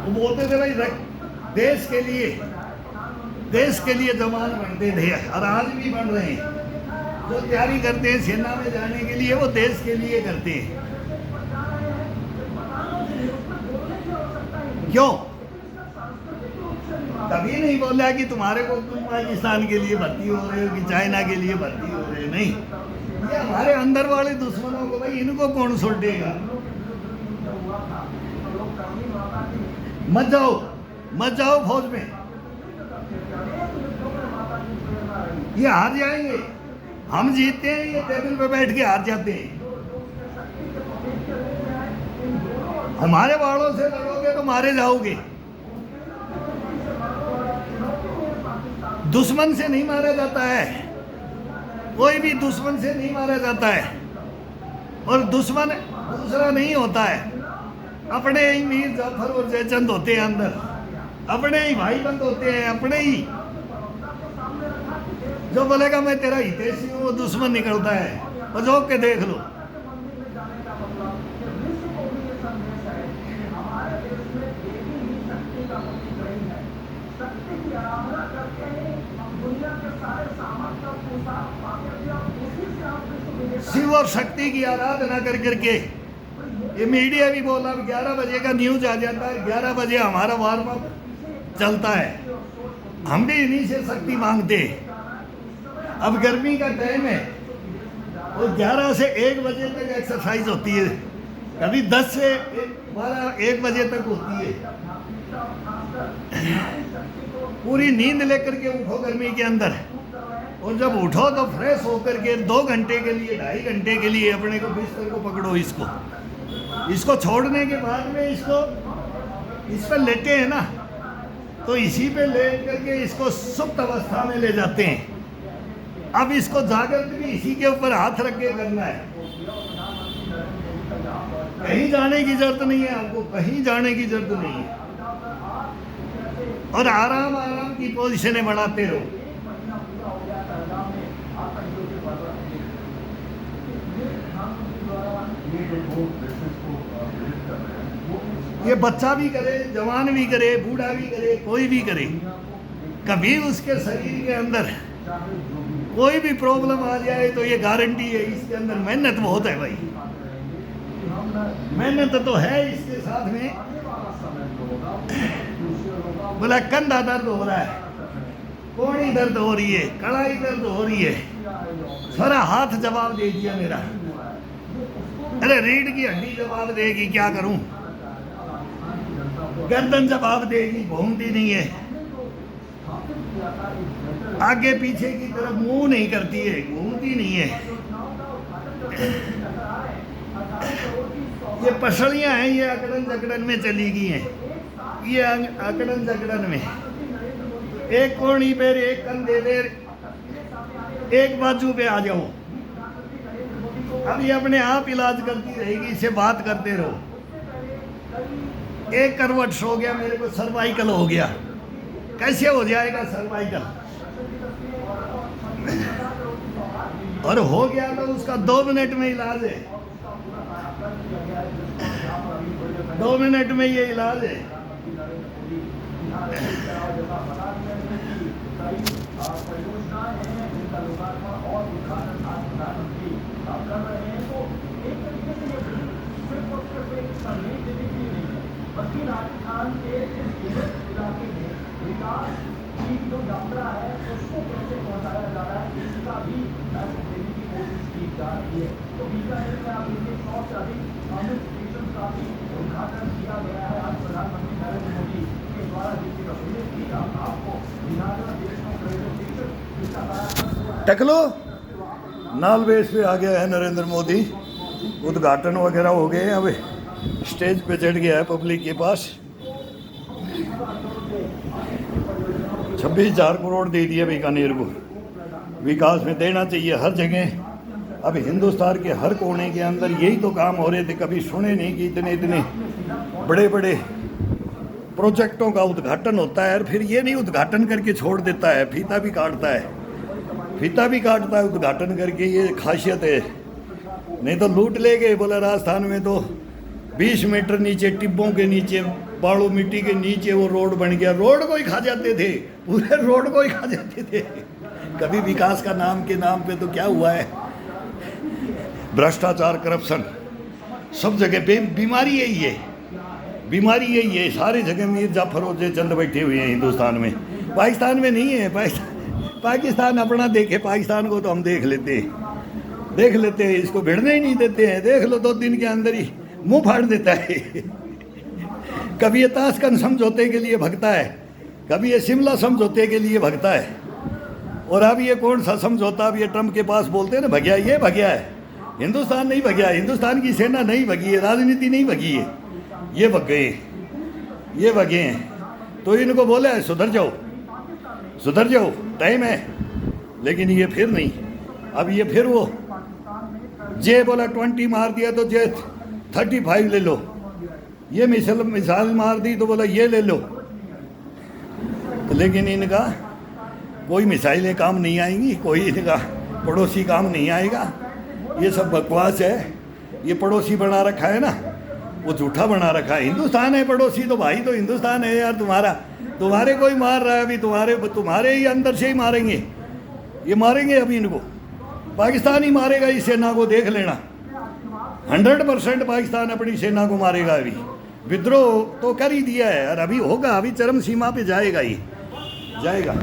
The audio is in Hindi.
वो बोलते थे भाई देश के लिए जवान बनते थे और आज भी बन रहे हैं। जो तैयारी करते हैं सेना में जाने के लिए वो देश के लिए करते हैं। क्यों? कभी नहीं बोला कि तुम्हारे को तुम पाकिस्तान के लिए भर्ती हो रहे हो कि चाइना के लिए भर्ती हो रहे हो, नहीं। ये हमारे अंदर वाले दुश्मनों को भाई इनको कौन सुलटेगा। मत जाओ फौज में, ये हार जाएंगे। हम जीतते हैं, ये टेबल पे बैठ के हार जाते हैं। हमारे वालों से लड़ोगे तो मारे जाओगे। दुश्मन से नहीं मारा जाता है, कोई भी दुश्मन से नहीं मारा जाता है। और दुश्मन दूसरा नहीं होता है, अपने ही मीर जाफर और जयचंद होते हैं अंदर, अपने ही भाई बंद होते हैं, अपने ही। जो बोलेगा मैं तेरा हितैषी हूँ वो दुश्मन निकलता है। बजो के देख लो। शिव और शक्ति की आराधना कर करके ये मीडिया भी बोला 11 बजे का न्यूज आ जाता है, 11 बजे हमारा वार्म अप चलता है। हम भी इन्हीं से शक्ति मांगते हैं। अब गर्मी का टाइम है और 11 से 1 बजे तक एक्सरसाइज होती है, कभी 10 से 12 1 बजे तक होती है। पूरी नींद लेकर के उठो गर्मी के अंदर, और जब उठो तो फ्रेश होकर के 2 घंटे के लिए 2.5 घंटे के लिए अपने को बिस्तर को पकड़ो। इसको छोड़ने के बाद में इस पर लेटे हैं ना, तो इसी पे लेट करके इसको सुप्त अवस्था में ले जाते हैं। अब इसको जागृत भी इसी के ऊपर हाथ रख के करना है। कहीं जाने की जरूरत नहीं है, आपको कहीं जाने की जरूरत नहीं है। और आराम की पोजीशनें बनाते रहो। ये बच्चा भी करे, जवान भी करे, बूढ़ा भी करे, कोई भी करे, कभी उसके शरीर के अंदर कोई भी प्रॉब्लम आ जाए तो ये गारंटी है, इसके अंदर मेहनत बहुत है भाई। मेहनत तो है इसके साथ में। बोला कंधा दर्द हो रहा है, कोहनी दर्द हो रही है, कड़ाई दर्द हो रही है, सारा हाथ जवाब दे दिया मेरा। अरे रीढ़ की हड्डी जवाब देगी, क्या करूं। गर्दन जवाब देगी, घूमती नहीं है, आगे पीछे की तरफ मुंह नहीं करती है, घूमती नहीं है। ये पसलियां हैं, ये अकड़न जकड़न में चली गई हैं। ये अकड़न जकड़न में एक कोहनी पे, एक कंधे पे, एक बाजू पे आ जाओ। अब ये अपने आप इलाज करती रहेगी, इसे बात करते रहो। एक करवट सो गया, मेरे को सर्वाइकल हो गया। कैसे हो जाएगा सर्वाइकल? और हो गया तो उसका 2 मिनट में इलाज है, 2 मिनट में ये इलाज है। राजस्थान के इलाके में विकास की जो यात्रा है उसको कैसे पहुंचाया जा रहा है, इसका भी मैसेज देने की कोशिश की जा रही है। तो बीकानेर में आप देखिए 100 से अधिक कांग्रेस स्टेशन का भी उद्घाटन किया गया है आज प्रधानमंत्री नरेंद्र मोदी के द्वारा, जिसकी तस्वीरें भी आपको टकलो नाल बेस पे आ गया है नरेंद्र मोदी। उद्घाटन वगैरह हो गए, अब स्टेज पे चढ़ गया है पब्लिक के पास। 26,000 करोड़ दे दिए बीकानेर को, विकास में देना चाहिए हर जगह। अब हिंदुस्तान के हर कोने के अंदर यही तो काम हो रहे थे, कभी सुने नहीं कि इतने इतने बड़े बड़े प्रोजेक्टों का उद्घाटन होता है और फिर ये नहीं उद्घाटन करके छोड़ देता है, फीता भी काटता है उद्घाटन करके। ये खासियत है, नहीं तो लूट ले गए। बोला राजस्थान में तो 20 मीटर नीचे टिब्बों के नीचे बालू मिट्टी के नीचे वो रोड बन गया। रोड को ही खा जाते थे, पूरे रोड को ही खा जाते थे। कभी विकास का नाम के नाम पे तो क्या हुआ है, भ्रष्टाचार, करप्शन, सब जगह बीमारी यही है, बीमारी यही है। सारी जगह मीर जाफर और चंद बैठे हुए हैं हिंदुस्तान में, पाकिस्तान में नहीं है। पाकिस्तान अपना देखे, पाकिस्तान को तो हम देख लेते हैं, इसको भिड़ने ही नहीं देते हैं। देख लो 2 दिन के अंदर ही मुंह फाड़ देता है। कभी ये ताशकंद समझौते के लिए भगता है, कभी ये शिमला समझौते के लिए भगता है, और अब ये कौन सा समझौता, अब ये ट्रम्प के पास बोलते हैं ना भगया, ये भगया है। हिंदुस्तान नहीं भगया, हिंदुस्तान की सेना नहीं भगी है, राजनीति नहीं भगी है, ये भग गए, ये भगे हैं। तो इनको बोला है सुधर जाओ, टाइम है। लेकिन ये फिर नहीं, अब ये फिर वो जे बोला 20 मार दिया तो जे 35 ले लो, ये मिसाल मार दी तो बोला ये ले लो। लेकिन इनका कोई मिसाइलें काम नहीं आएंगी, कोई इनका पड़ोसी काम नहीं आएगा। ये सब बकवास है। ये पड़ोसी बना रखा है ना, वो झूठा बना रखा है। हिंदुस्तान है पड़ोसी, तो भाई तो हिंदुस्तान है यार तुम्हारा। तुम्हारे कोई मार रहा है अभी, तुम्हारे ही अंदर से ही मारेंगे, ये मारेंगे अभी इनको। पाकिस्तान ही मारेगा इस सेना को, देख लेना। 100% पाकिस्तान अपनी सेना को मारेगा। अभी विद्रोह तो कर ही दिया है और अभी होगा, अभी चरम सीमा पे जाएगा ही जाएगा।